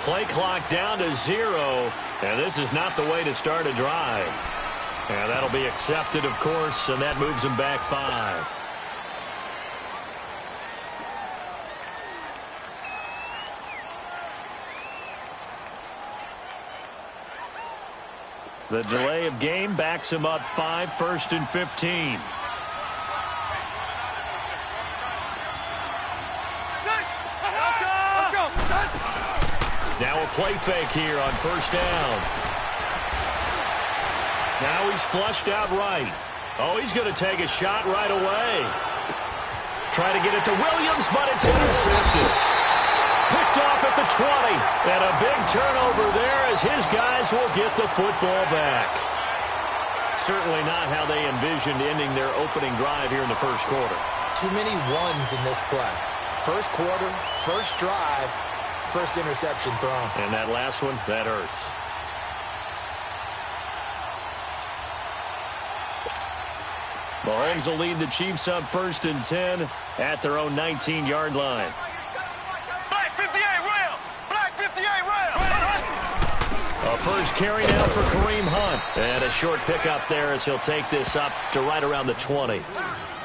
play clock down to 0, and this is not the way to start a drive. And that'll be accepted, of course, and that moves him back 5. The delay of game backs him up 5, 1st and 15. Now a play fake here on 1st down. Now he's flushed out right. Oh, he's going to take a shot right away. Try to get it to Williams, but it's intercepted. Picked off at the 20. And a big turnover there as his guys will get the football back. Certainly not how they envisioned ending their opening drive here in the first quarter. Too many ones in this play. First quarter, first drive, first interception thrown. And that last one, that hurts. Mahomes will lead the Chiefs up 1st and 10 at their own 19-yard line. Black 58 rail! Black 58 rail! A first carry now for Kareem Hunt. And a short pickup there as he'll take this up to right around the 20.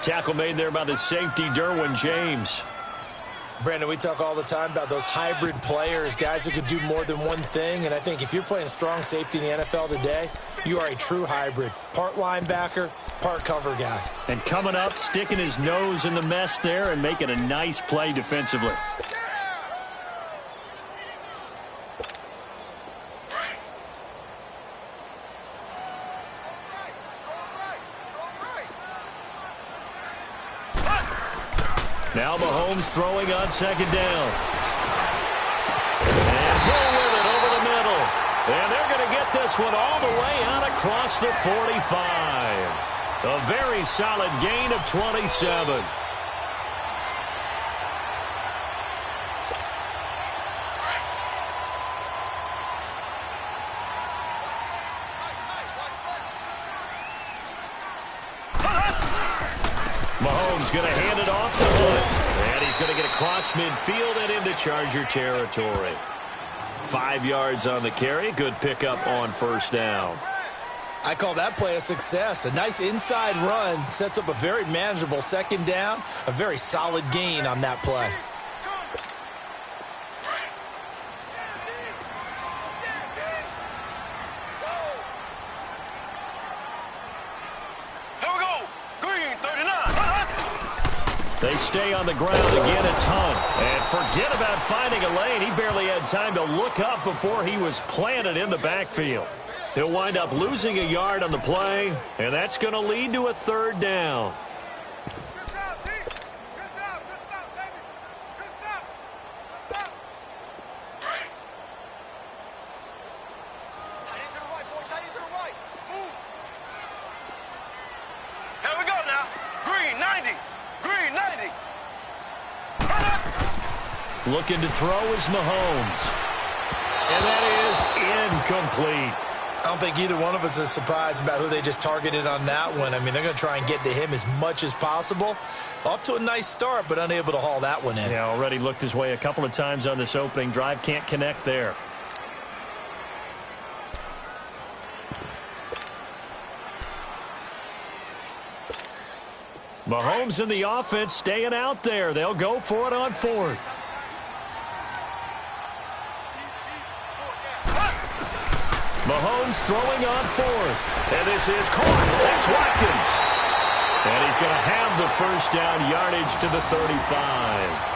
Tackle made there by the safety, Derwin James. Brandon, we talk all the time about those hybrid players, guys who could do more than one thing. And I think if you're playing strong safety in the NFL today, you are a true hybrid. Part linebacker, part cover guy. And coming up, sticking his nose in the mess there and making a nice play defensively. Now Mahomes throwing on 2nd down. And go with it over the middle. And they're going to get this one all the way out across the 45. A very solid gain of 27. Mahomes going to hand it off to Hunt. And he's going to get across midfield and into Charger territory. 5 yards on the carry. Good pickup on 1st down. I call that play a success. A nice inside run sets up a very manageable 2nd down. A very solid gain on that play. They stay on the ground. Again, it's Hunt. And forget about finding a lane. He barely had time to look up before he was planted in the backfield. He'll wind up losing a yard on the play, and that's going to lead to a 3rd down. Looking to throw is Mahomes. And that is incomplete. I don't think either one of us is surprised about who they just targeted on that one. I mean, they're going to try and get to him as much as possible. Off to a nice start, but unable to haul that one in. Yeah, already looked his way a couple of times on this opening drive. Can't connect there. Mahomes and the offense staying out there. They'll go for it on 4th. Mahomes throwing on 4th. And this is caught. That's Watkins. And he's going to have the 1st down yardage to the 35.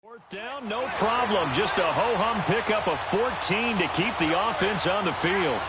Fourth down, no problem. Just a ho-hum pickup of 14 to keep the offense on the field.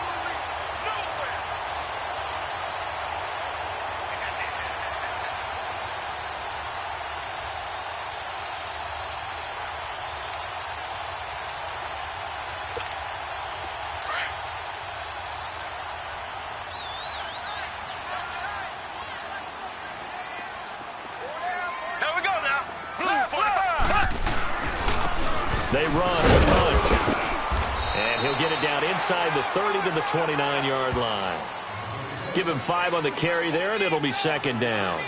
They run with Hunt. And he'll get it down inside the 30 to the 29-yard line. Give him 5 on the carry there, and it'll be second down.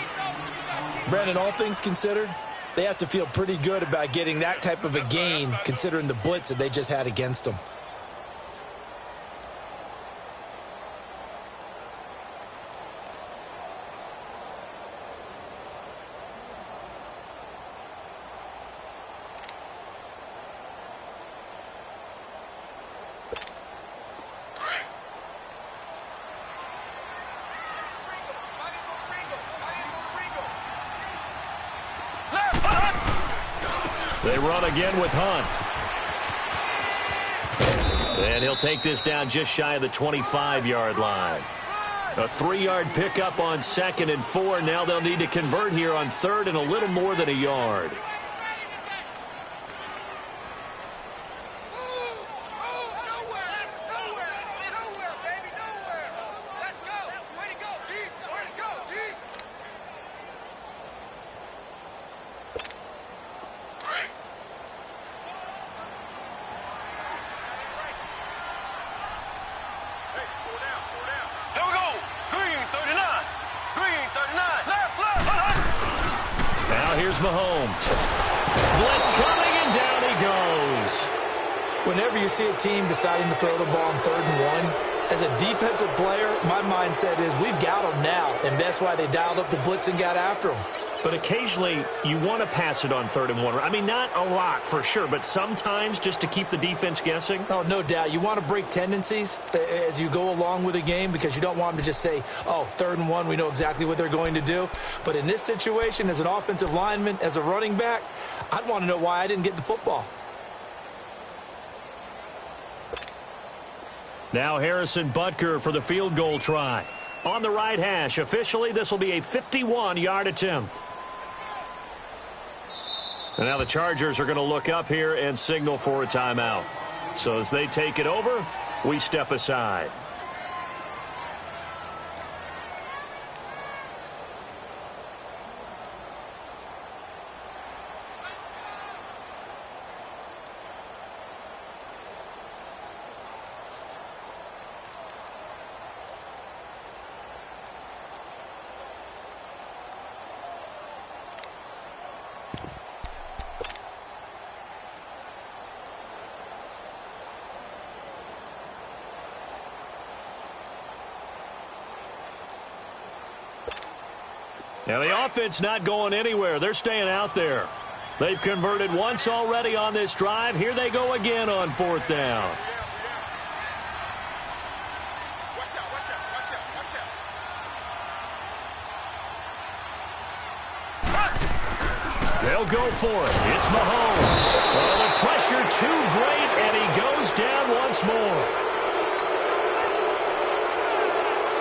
Brandon, all things considered, they have to feel pretty good about getting that type of a gain, considering the blitz that they just had against them. They run again with Hunt. And he'll take this down just shy of the 25-yard line. A 3-yard pickup on 2nd and 4. Now they'll need to convert here on 3rd and a little more than a yard. Here's Mahomes. Blitz coming, and down he goes. Whenever you see a team deciding to throw the ball on 3rd and 1, as a defensive player, my mindset is we've got them now, and that's why they dialed up the blitz and got after them. But occasionally, you want to pass it on 3rd and 1. I mean, not a lot for sure, but sometimes just to keep the defense guessing. Oh, no doubt. You want to break tendencies as you go along with a game because you don't want them to just say, oh, 3rd and 1, we know exactly what they're going to do. But in this situation, as an offensive lineman, as a running back, I'd want to know why I didn't get the football. Now Harrison Butker for the field goal try. On the right hash, officially, this will be a 51-yard attempt. And now the Chargers are going to look up here and signal for a timeout. So as they take it over, we step aside. Now the offense not going anywhere. They're staying out there. They've converted once already on this drive. Here they go again on 4th down. They'll go for it. It's Mahomes. Oh, the pressure too great, and he goes down once more.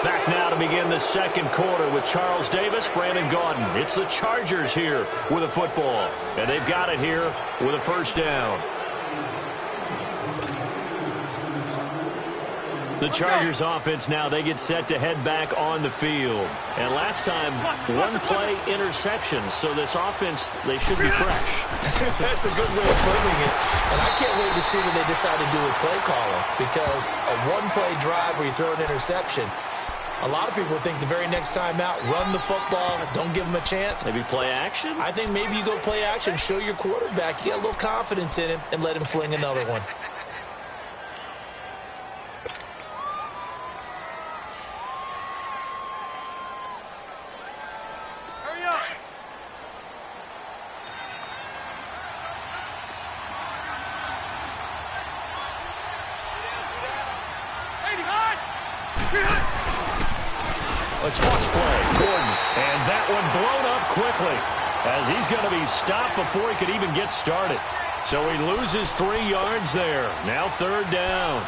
Back now to begin the 2nd quarter with Charles Davis, Brandon Gaudin. It's the Chargers here with a football, and they've got it here with a 1st down. The Chargers offense now, they get set to head back on the field. And last time, 1-play interception, so this offense, they should be fresh. That's a good way of putting it. And I can't wait to see what they decide to do with play calling, because a 1-play drive where you throw an interception, a lot of people think the very next time out, run the football, don't give them a chance. Maybe play action? I think maybe you go play action, show your quarterback, you get a little confidence in him, and let him fling another one. Hurry up! A toss play, Gordon, and that one blown up quickly. as he's going to be stopped before he could even get started. So he loses 3 yards there. Now 3rd down.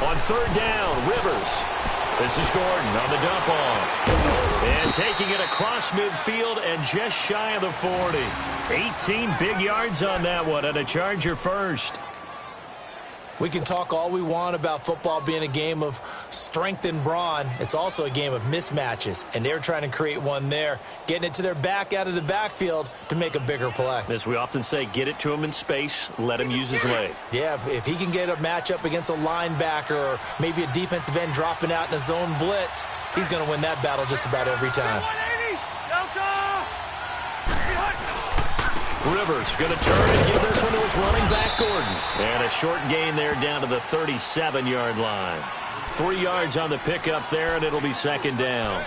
On 3rd down, Rivers. This is Gordon on the dump off. And taking it across midfield and just shy of the 40. 18 big yards on that one, and a Charger first. We can talk all we want about football being a game of strength and brawn. It's also a game of mismatches, and they're trying to create one there, getting it to their back out of the backfield to make a bigger play. As we often say, get it to him in space, let him use his leg. Yeah, if he can get a matchup against a linebacker or maybe a defensive end dropping out in a zone blitz, he's going to win that battle just about every time. Rivers going to turn and give this one to his running back, Gordon. And a short gain there down to the 37-yard line. 3 yards on the pickup there, and it'll be 2nd down.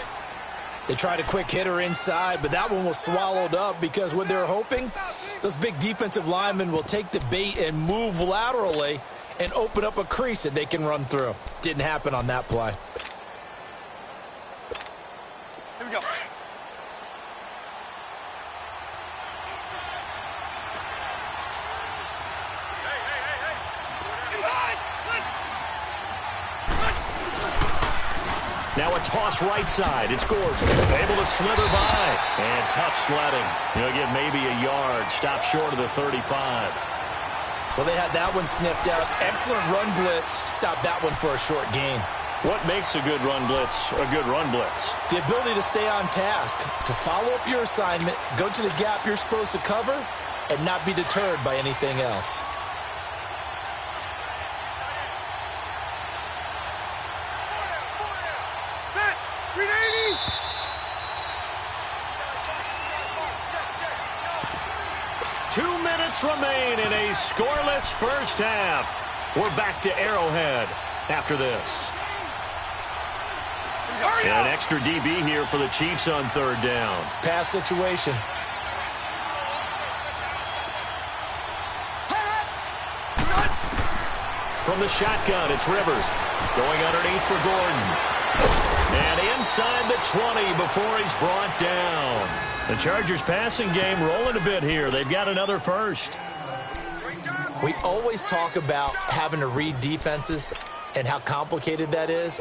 They tried a quick hitter inside, but that one was swallowed up because what they're hoping, those big defensive linemen will take the bait and move laterally and open up a crease that they can run through. Didn't happen on that play. Here we go. Now a toss right side. It's Gordon. Able to slither by. And tough sledding. He'll get maybe a yard. Stop short of the 35. Well, they had that one sniffed out. Excellent run blitz. Stopped that one for a short gain. What makes a good run blitz a good run blitz? The ability to stay on task, to follow up your assignment, go to the gap you're supposed to cover, and not be deterred by anything else. Remain in a scoreless first half. We're back to Arrowhead after this. And an extra DB here for the Chiefs on 3rd down. Pass situation. From the shotgun, it's Rivers. Going underneath for Gordon. And inside the 20 before he's brought down. The Chargers passing game rolling a bit here. They've got another first. We always talk about having to read defenses and how complicated that is.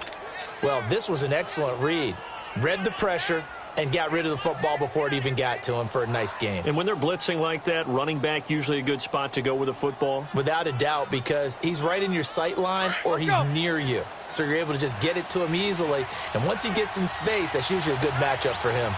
Well, this was an excellent read. Read the pressure and got rid of the football before it even got to him for a nice game. And when they're blitzing like that, running back usually a good spot to go with the football? Without a doubt, because he's right in your sight line or he's near you. So you're able to just get it to him easily. And once he gets in space, that's usually a good matchup for him.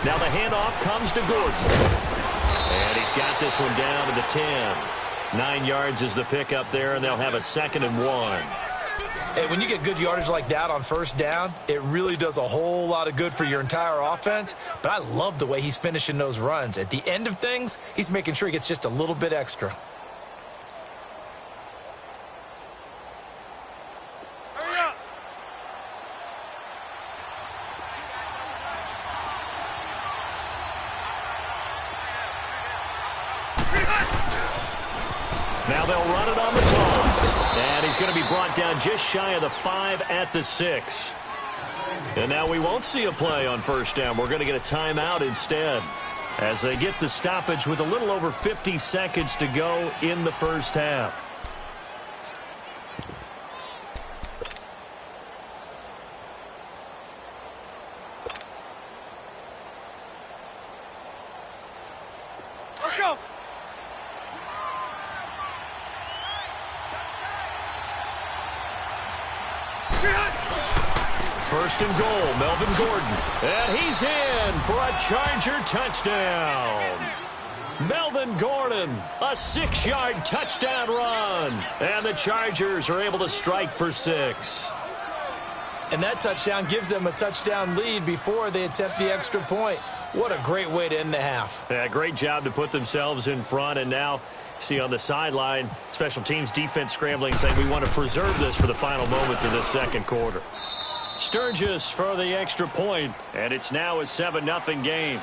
Now the handoff comes to Gordon. And he's got this one down to the 10. 9 yards is the pickup there, and they'll have a 2nd and 1. Hey, when you get good yardage like that on 1st down, it really does a whole lot of good for your entire offense. But I love the way he's finishing those runs. At the end of things, he's making sure he gets just a little bit extra. Now they'll run it on the toss. And he's going to be brought down just shy of the 5 at the 6. And now we won't see a play on 1st down. We're going to get a timeout instead as they get the stoppage with a little over 50 seconds to go in the first half. Let's go. First and goal, Melvin Gordon. And he's in for a Charger touchdown. Melvin Gordon, a 6-yard touchdown run. And the Chargers are able to strike for 6. And that touchdown gives them a touchdown lead before they attempt the extra point. What a great way to end the half. Yeah, great job to put themselves in front. And now, see on the sideline, special teams defense scrambling, saying we want to preserve this for the final moments of this second quarter. Sturgis for the extra point, and it's now a 7-0 game.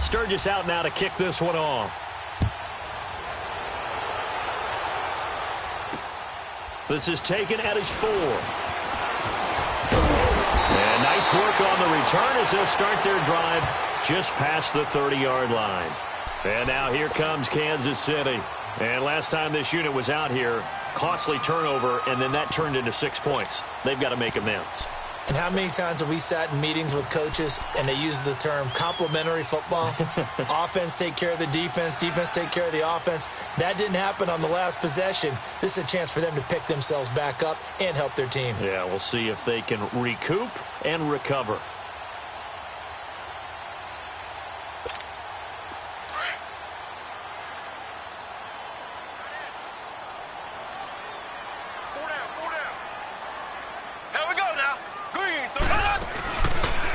Sturgis out now to kick this one off. This is taken at his 4. And nice work on the return as they'll start their drive just past the 30-yard line. And now here comes Kansas City. And last time this unit was out here, costly turnover, and then that turned into 6 points. They've got to make amends. And how many times have we sat in meetings with coaches and they use the term complementary football? Offense take care of the defense, defense take care of the offense. That didn't happen on the last possession. This is a chance for them to pick themselves back up and help their team. Yeah, we'll see if they can recoup and recover.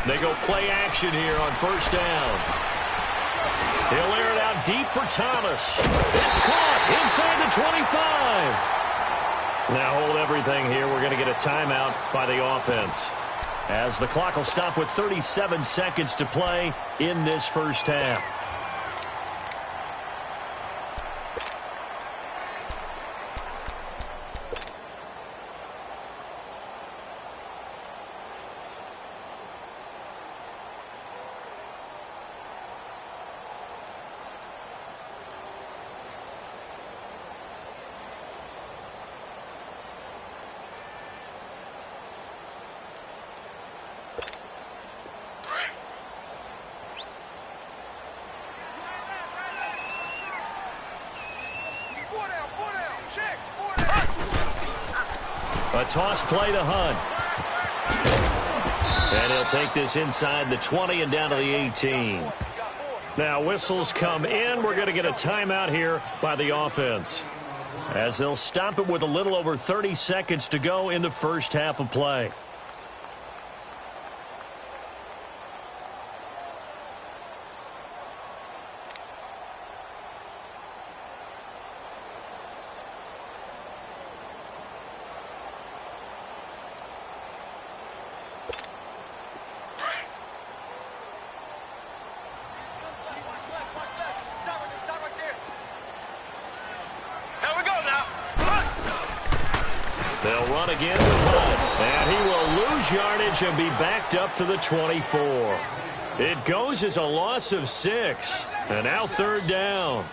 They go play action here on first down. He'll air it out deep for Thomas. It's caught inside the 25. Now hold everything here. We're going to get a timeout by the offense, as the clock will stop with 37 seconds to play in this first half. A toss play to Hunt. And he'll take this inside the 20 and down to the 18. Now whistles come in. We're going to get a timeout here by the offense, as they'll stop it with a little over 30 seconds to go in the first half of play. They'll run again with Hunt, and he will lose yardage and be backed up to the 24. It goes as a loss of 6, and now third down.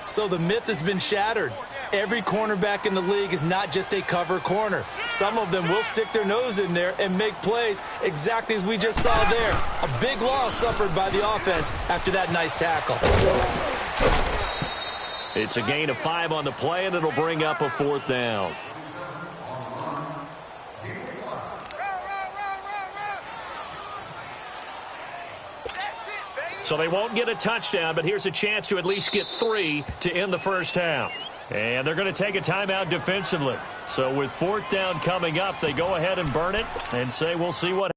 So the myth has been shattered. Every cornerback in the league is not just a cover corner. Some of them will stick their nose in there and make plays exactly as we just saw there. A big loss suffered by the offense after that nice tackle. It's a gain of 5 on the play, and it'll bring up a fourth down. So they won't get a touchdown, but here's a chance to at least get 3 to end the first half. And they're going to take a timeout defensively. So with fourth down coming up, they go ahead and burn it and say we'll see what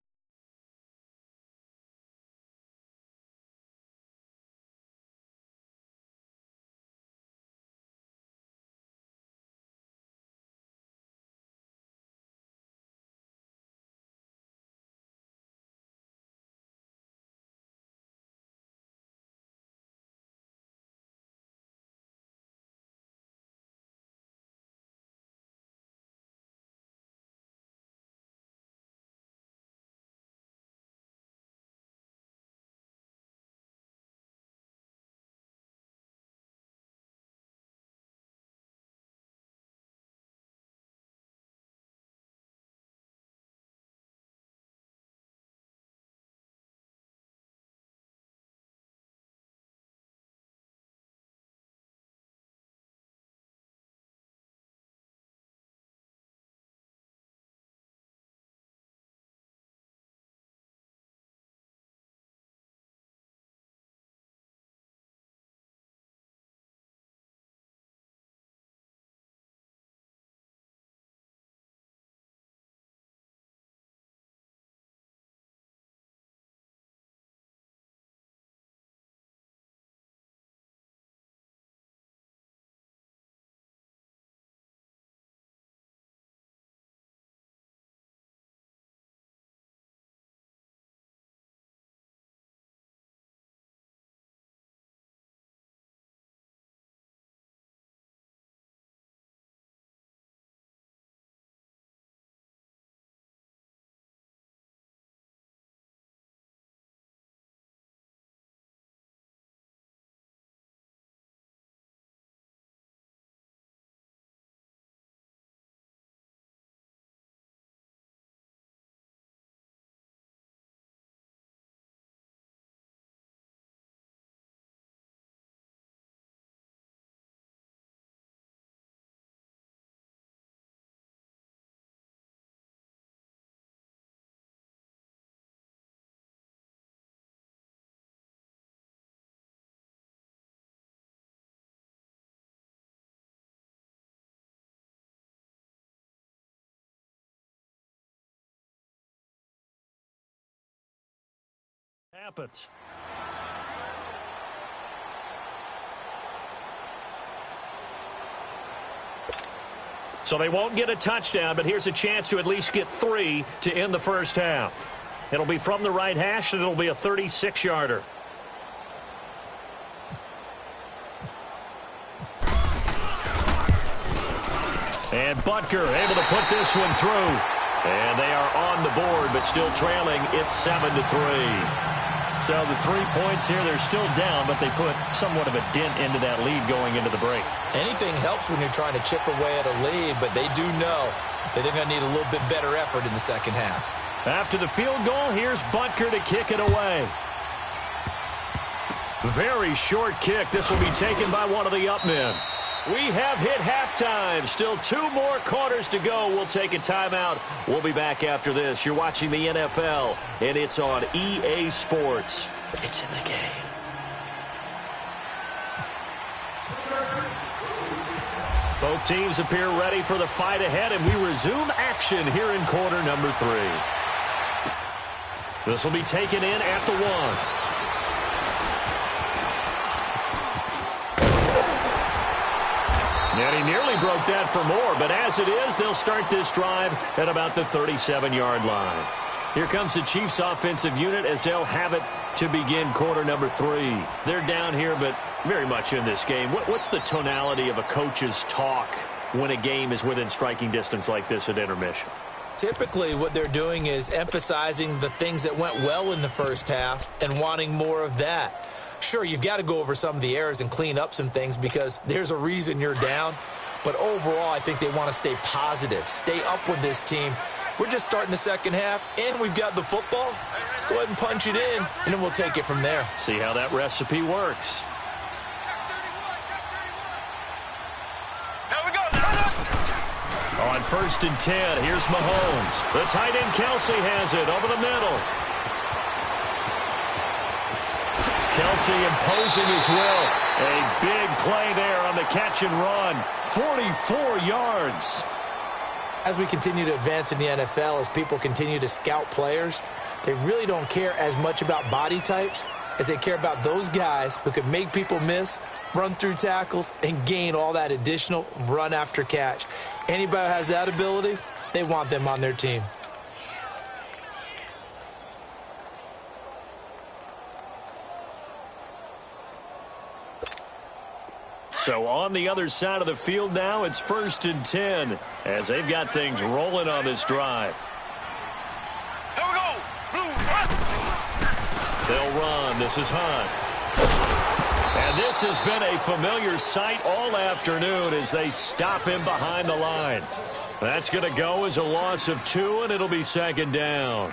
Happens. So they won't get a touchdown, but here's a chance to at least get 3 to end the first half. It'll be from the right hash, and it'll be a 36-yarder. And Butker able to put this one through. And they are on the board, but still trailing. It's 7-3. So the 3 points here, they're still down, but they put somewhat of a dent into that lead going into the break. Anything helps when you're trying to chip away at a lead, but they do know that they're going to need a little bit better effort in the second half. After the field goal, here's Butker to kick it away. Very short kick. This will be taken by one of the up men. We have hit halftime. Still 2 more quarters to go. We'll take a timeout. We'll be back after this. You're watching the NFL, and it's on EA Sports. It's in the game. Both teams appear ready for the fight ahead, and we resume action here in quarter number 3. This will be taken in at the 1. And he nearly broke that for more, but as it is, they'll start this drive at about the 37-yard line. Here comes the Chiefs' offensive unit as they'll have it to begin quarter number 3. They're down here, but very much in this game. What's the tonality of a coach's talk when a game is within striking distance like this at intermission? Typically, what they're doing is emphasizing the things that went well in the first half and wanting more of that. Sure, you've got to go over some of the errors and clean up some things because there's a reason you're down. But overall, I think they want to stay positive, stay up with this team. We're just starting the second half, and we've got the football. Let's go ahead and punch it in, and then we'll take it from there. See how that recipe works. Here we go. On 1st and 10, here's Mahomes. The tight end Kelsey has it over the middle. Kelsey imposing his will. A big play there on the catch and run. 44 yards. As we continue to advance in the NFL, as people continue to scout players, they really don't care as much about body types as they care about those guys who can make people miss, run through tackles, and gain all that additional run after catch. Anybody who has that ability, they want them on their team. So on the other side of the field now, it's 1st and 10 as they've got things rolling on this drive. Here we go. Blue, run. They'll run. This is Hunt. And this has been a familiar sight all afternoon as they stop him behind the line. That's going to go as a loss of 2, and it'll be 2nd down.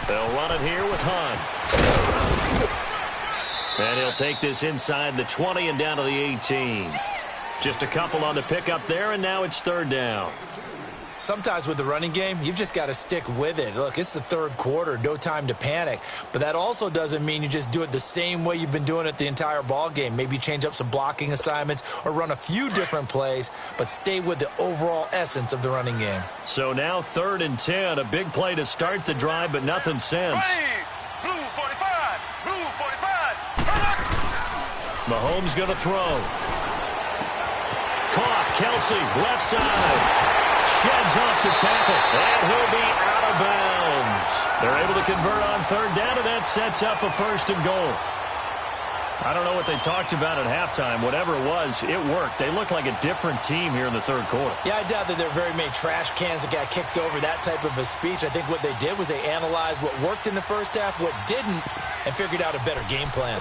They'll run it here with Hunt. And he'll take this inside the 20 and down to the 18. Just a couple on the pickup there, and now it's 3rd down. Sometimes with the running game, you've just got to stick with it. Look, it's the 3rd quarter, no time to panic. But that also doesn't mean you just do it the same way you've been doing it the entire ball game. Maybe change up some blocking assignments or run a few different plays, but stay with the overall essence of the running game. So now 3rd and 10, a big play to start the drive, but nothing since. Blue 45. Blue 45. Mahomes going to throw. Caught. Kelsey, left side. Sheds off the tackle, and he'll be out of bounds. They're able to convert on 3rd down, and that sets up a 1st and goal. I don't know what they talked about at halftime. Whatever it was, it worked. They look like a different team here in the 3rd quarter. Yeah, I doubt that there are very many trash cans that got kicked over, that type of a speech. I think what they did was they analyzed what worked in the first half, what didn't, and figured out a better game plan.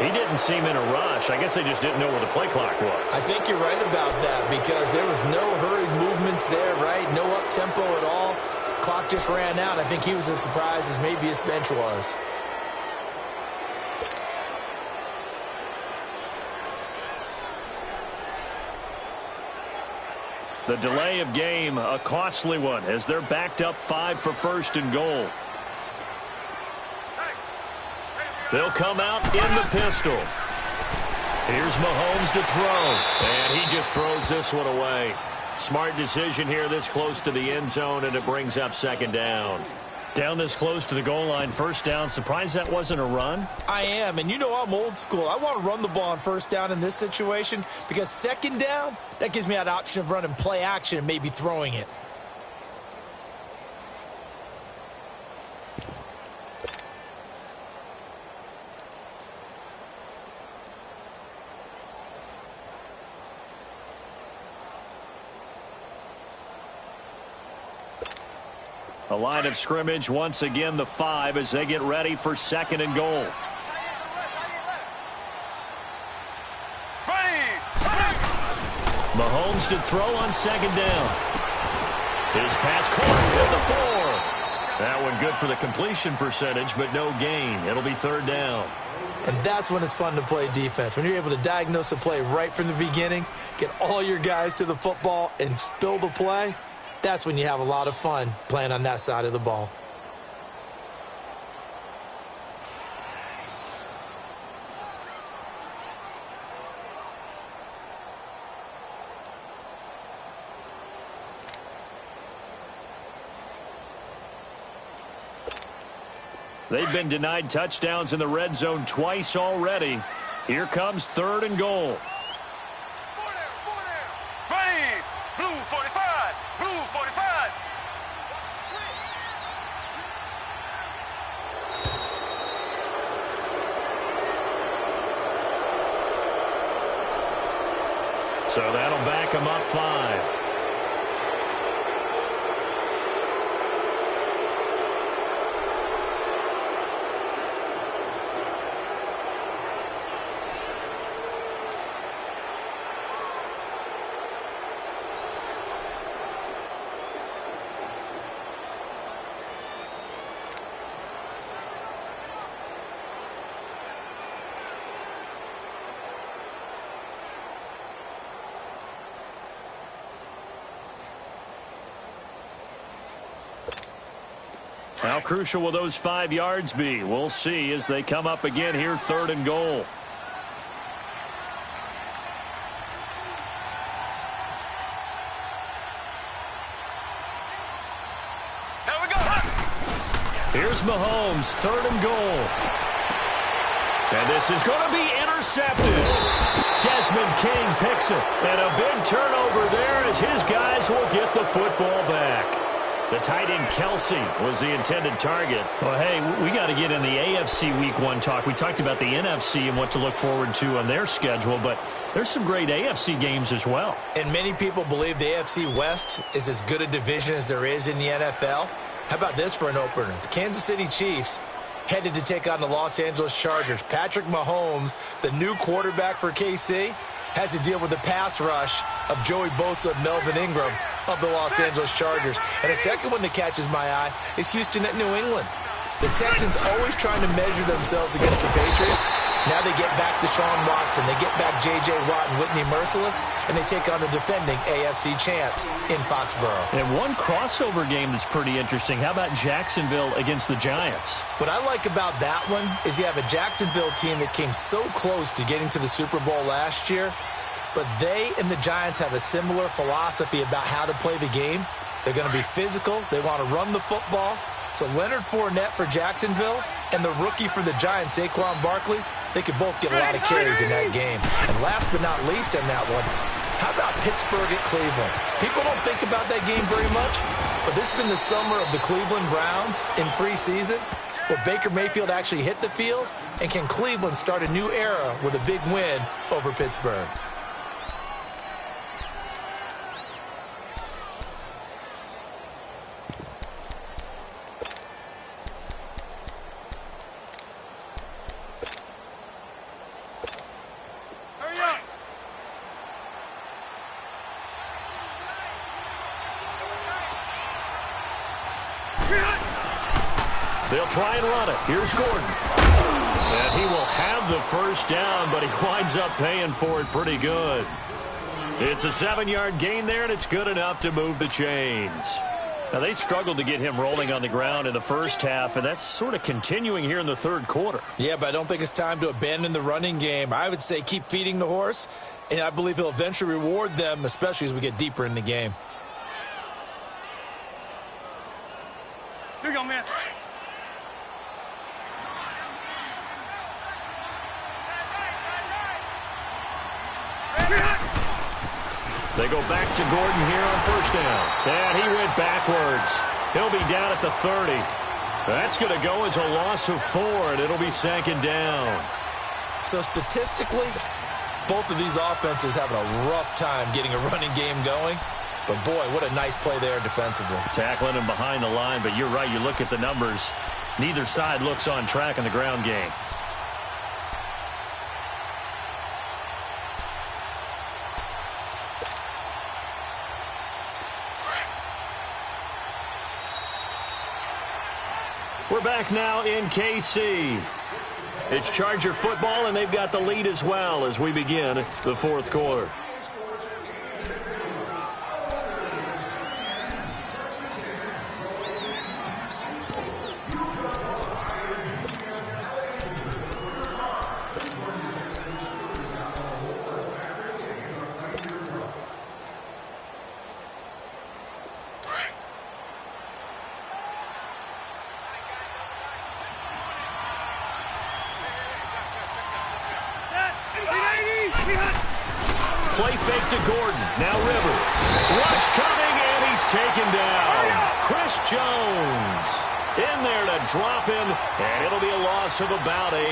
He didn't seem in a rush. I guess they just didn't know where the play clock was. I think you're right about that because there was no hurried movements there, right? No up-tempo at all. Clock just ran out. I think he was as surprised as maybe his bench was. The delay of game, a costly one, as they're backed up 5 for first and goal. They'll come out in the pistol. Here's Mahomes to throw, and he just throws this one away. Smart decision here this close to the end zone, and it brings up second down. Down this close to the goal line, first down. Surprised that wasn't a run? I am, and you know I'm old school. I want to run the ball on first down in this situation because second down, that gives me that option of running play action and maybe throwing it. A line of scrimmage, once again the 5 as they get ready for second and goal. Mahomes to throw on second down. His pass caught at the 4. That one good for the completion percentage, but no gain. It'll be third down. And that's when it's fun to play defense. When you're able to diagnose a play right from the beginning, get all your guys to the football, and spill the play, that's when you have a lot of fun playing on that side of the ball. They've been denied touchdowns in the red zone twice already. Here comes third and goal. So that'll back him up 5. How crucial will those 5 yards be? We'll see as they come up again here, third and goal. There we go. Here's Mahomes, third and goal. And this is going to be intercepted. Desmond King picks it. And a big turnover there as his guys will get the football back. The tight end Kelsey was the intended target. Well, hey, we got to get in the AFC Week 1 talk. We talked about the NFC and what to look forward to on their schedule, but there's some great AFC games as well. And many people believe the AFC West is as good a division as there is in the NFL. How about this for an opener? The Kansas City Chiefs headed to take on the Los Angeles Chargers. Patrick Mahomes, the new quarterback for KC, has to deal with the pass rush of Joey Bosa and Melvin Ingram of the Los Angeles Chargers. And a second one that catches my eye is Houston at New England. The Texans always trying to measure themselves against the Patriots. Now they get back Deshaun Watson. They get back J.J. Watt and Whitney Merciless, and they take on the defending AFC champs in Foxborough. And one crossover game that's pretty interesting. How about Jacksonville against the Giants? What I like about that one is you have a Jacksonville team that came so close to getting to the Super Bowl last year, but they and the Giants have a similar philosophy about how to play the game. They're going to be physical. They want to run the football. So Leonard Fournette for Jacksonville and the rookie for the Giants, Saquon Barkley, they could both get a lot of carries in that game. And last but not least in that one, how about Pittsburgh at Cleveland? People don't think about that game very much, but this has been the summer of the Cleveland Browns in preseason, where Baker Mayfield actually hit the field, and can Cleveland start a new era with a big win over Pittsburgh? They'll try and run it. Here's Gordon. And he will have the first down, but he winds up paying for it pretty good. It's a 7-yard gain there, and it's good enough to move the chains. Now, they struggled to get him rolling on the ground in the first half, and that's sort of continuing here in the third quarter. Yeah, but I don't think it's time to abandon the running game. I would say keep feeding the horse, and I believe he'll eventually reward them, especially as we get deeper in the game. Here you go, man. They go back to Gordon here on first down. And he went backwards. He'll be down at the 30. That's going to go as a loss of 4, and it'll be second down. So statistically, both of these offenses having a rough time getting a running game going. But, boy, what a nice play there defensively. Tackling him behind the line, but you're right. You look at the numbers. Neither side looks on track in the ground game. We're back now in KC. It's Charger football, and they've got the lead as well as we begin the fourth quarter. Play fake to Gordon. Now Rivers. Rush coming, and he's taken down. Chris Jones in there to drop him, and it'll be a loss of about 8.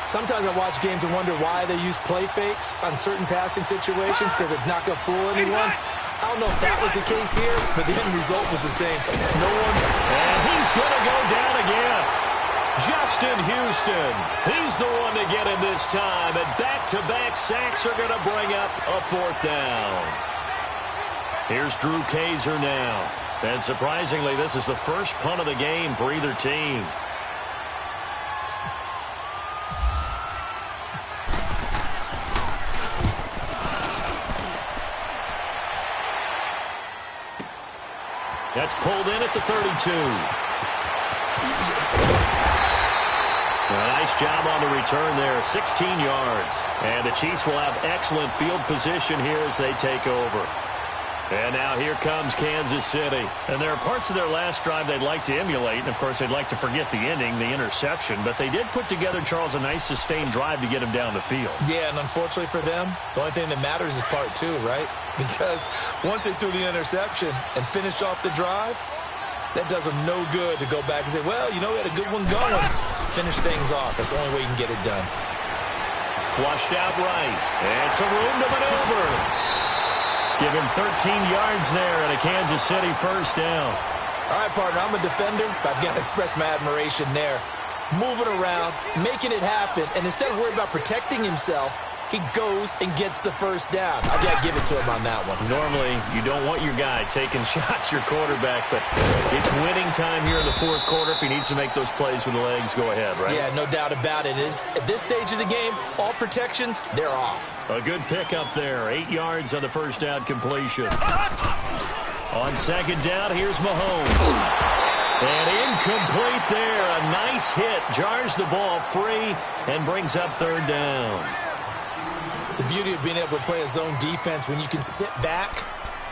Sometimes I watch games and wonder why they use play fakes on certain passing situations because it's not going to fool anyone. I don't know if that was the case here, but the end result was the same. No one. And he's going to go down again. Justin Houston, he's the one to get him this time, and back-to-back sacks are going to bring up a 4th down. Here's Drew Kaiser now, and surprisingly, this is the first punt of the game for either team. That's pulled in at the 32. A nice job on the return there, 16 yards. And the Chiefs will have excellent field position here as they take over. And now here comes Kansas City. And there are parts of their last drive they'd like to emulate. And, of course, they'd like to forget the ending, the interception. But they did put together, Charles, a nice sustained drive to get him down the field. Yeah, and unfortunately for them, the only thing that matters is part 2, right? Because once they threw the interception and finished off the drive, that does them no good to go back and say, well, you know, we had a good one going. Finish things off. That's the only way you can get it done. Flushed out right. And some room to maneuver. Give him 13 yards there and a Kansas City first down. All right, partner, I'm a defender, but I've got to express my admiration there. Moving around, making it happen, and instead of worrying about protecting himself, he goes and gets the first down. I got to give it to him on that one. Normally, you don't want your guy taking shots, your quarterback, but it's winning time here in the fourth quarter. If he needs to make those plays with the legs, go ahead, right? Yeah, no doubt about it. At this stage of the game, all protections, they're off. A good pickup there. 8 yards on the first down completion. On second down, here's Mahomes. And incomplete there. A nice hit. Jars the ball free and brings up third down. The beauty of being able to play a zone defense when you can sit back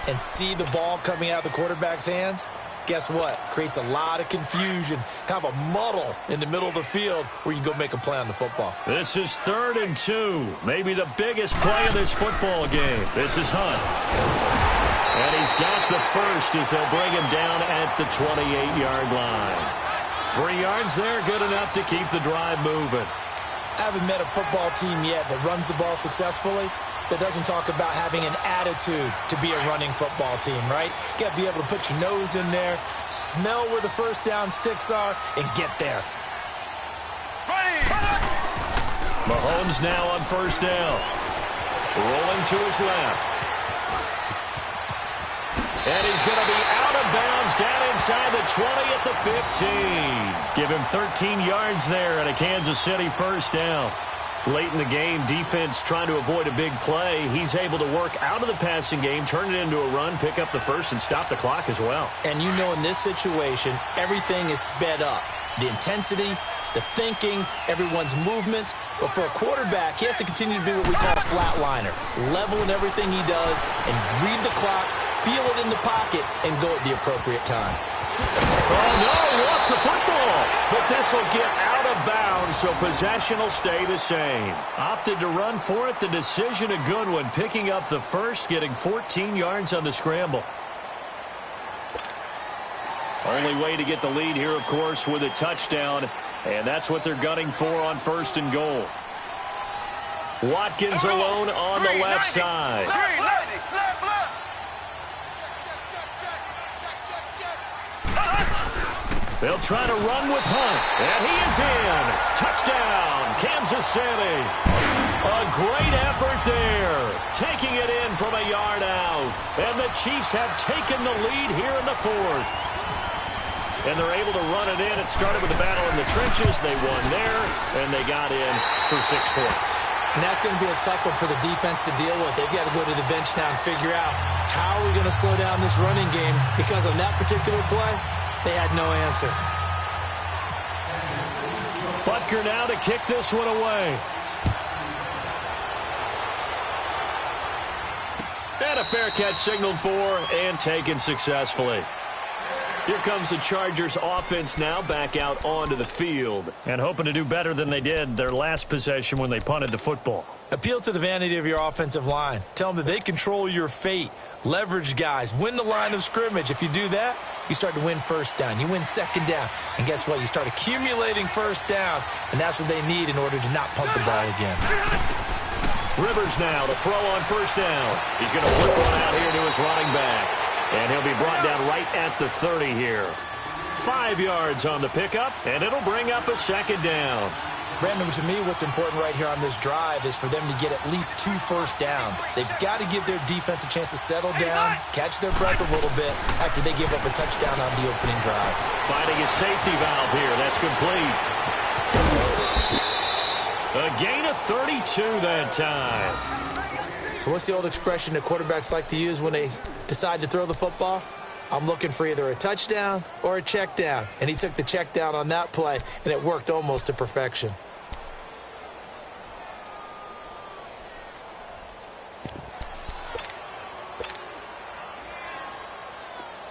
and see the ball coming out of the quarterback's hands, guess what? Creates a lot of confusion, kind of a muddle in the middle of the field where you can go make a play on the football. This is 3rd and 2. Maybe the biggest play of this football game. This is Hunt. And he's got the first as they'll bring him down at the 28-yard line. 3 yards there, good enough to keep the drive moving. I haven't met a football team yet that runs the ball successfully that doesn't talk about having an attitude to be a running football team, right? You got to be able to put your nose in there, smell where the first down sticks are, and get there. Mahomes now on first down. Rolling to his left. And he's going to be out of bounds down inside the 20 at the 15. Give him 13 yards there and a Kansas City first down. Late in the game, defense trying to avoid a big play. He's able to work out of the passing game, turn it into a run, pick up the first, and stop the clock as well. And you know in this situation, everything is sped up. The intensity, the thinking, everyone's movements. But for a quarterback, he has to continue to be what we call a flatliner. Level in everything he does and read the clock, feel it in the pocket, and go at the appropriate time. Oh, no, he lost the football. But this will get out of bounds, so possession will stay the same. Opted to run for it. The decision a good one, picking up the first, getting 14 yards on the scramble. Only way to get the lead here, of course, with a touchdown, and that's what they're gunning for on first and goal. Watkins alone on the left side. They'll try to run with Hunt, and he is in. Touchdown, Kansas City. A great effort there, taking it in from a yard out. And the Chiefs have taken the lead here in the fourth. And they're able to run it in. It started with a battle in the trenches. They won there, and they got in for 6 points. And that's going to be a tough one for the defense to deal with. They've got to go to the bench now and figure out how are we going to slow down this running game, because on that particular play, they had no answer. Butker now to kick this one away. And a fair catch signaled for and taken successfully. Here comes the Chargers offense now back out onto the field and hoping to do better than they did their last possession when they punted the football. Appeal to the vanity of your offensive line. Tell them that they control your fate. Leverage guys. Win the line of scrimmage. If you do that, you start to win first down. You win second down. And guess what? You start accumulating first downs, and that's what they need in order to not punt the ball again. Rivers now to throw on first down. He's going to flip one out here to his running back. And he'll be brought down right at the 30 here. 5 yards on the pickup, and it'll bring up a second down. Brandon, to me, what's important right here on this drive is for them to get at least 2 first downs. They've got to give their defense a chance to settle down, catch their breath a little bit after they give up a touchdown on the opening drive. Finding a safety valve here. That's complete. A gain of 32 that time. So what's the old expression that quarterbacks like to use when they decide to throw the football? I'm looking for either a touchdown or a check down. And he took the check down on that play, and it worked almost to perfection.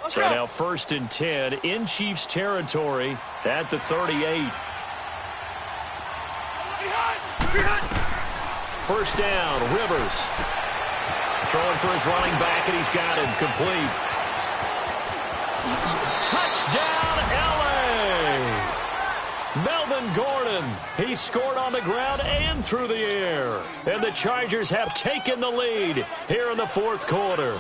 So now 1st and 10 in Chiefs territory at the 38. First down, Rivers. Throwing for his running back, and he's got him complete. Touchdown, L.A. Melvin Gordon. He scored on the ground and through the air. And the Chargers have taken the lead here in the 4th quarter.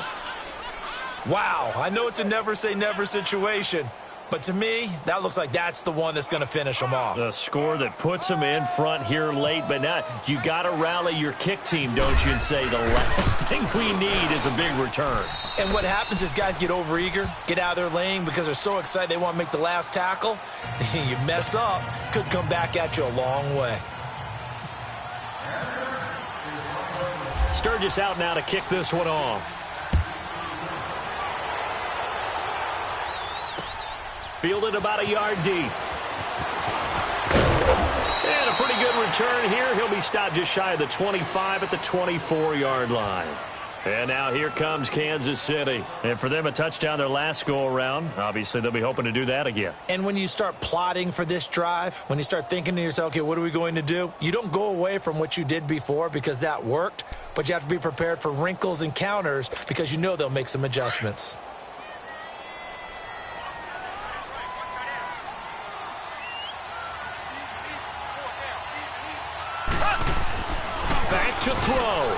Wow, I know it's a never-say-never situation, but to me, that looks like that's the one that's going to finish them off. The score that puts them in front here late, but now you got to rally your kick team, don't you, and say the last thing we need is a big return. And what happens is guys get overeager, get out of their lane because they're so excited they want to make the last tackle. You mess up, could come back at you a long way. Sturgis out now to kick this one off. Fielded about a yard deep. And a pretty good return here. He'll be stopped just shy of the 25 at the 24-yard line. And now here comes Kansas City. And for them, a touchdown their last go-around. Obviously, they'll be hoping to do that again. And when you start plotting for this drive, when you start thinking to yourself, okay, what are we going to do? You don't go away from what you did before because that worked, but you have to be prepared for wrinkles and counters because you know they'll make some adjustments. Back to throw.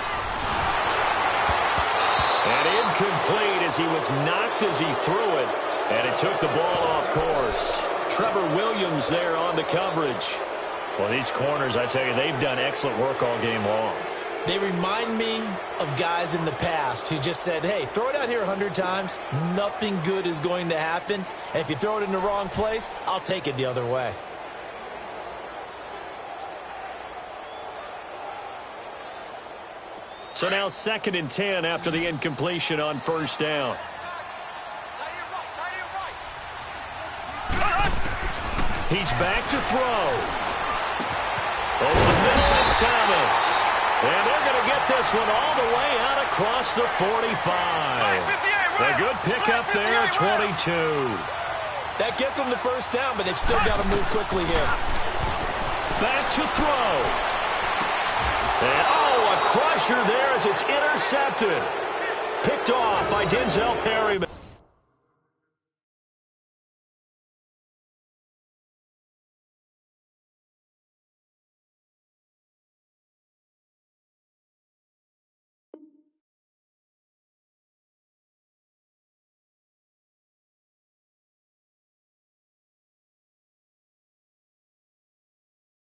And incomplete as he was knocked as he threw it. And it took the ball off course. Trevor Williams there on the coverage. Well, these corners, I tell you, they've done excellent work all game long. They remind me of guys in the past who just said, hey, throw it out here 100 times. Nothing good is going to happen. And if you throw it in the wrong place, I'll take it the other way. So now 2nd and 10 after the incompletion on first down. He's back to throw. Over the middle, it's Thomas. And they're going to get this one all the way out across the 45. A good pickup there, 22. That gets them the first down, but they've still got to move quickly here. Back to throw. And, a crusher there as it's intercepted. Picked off by Denzel Perryman.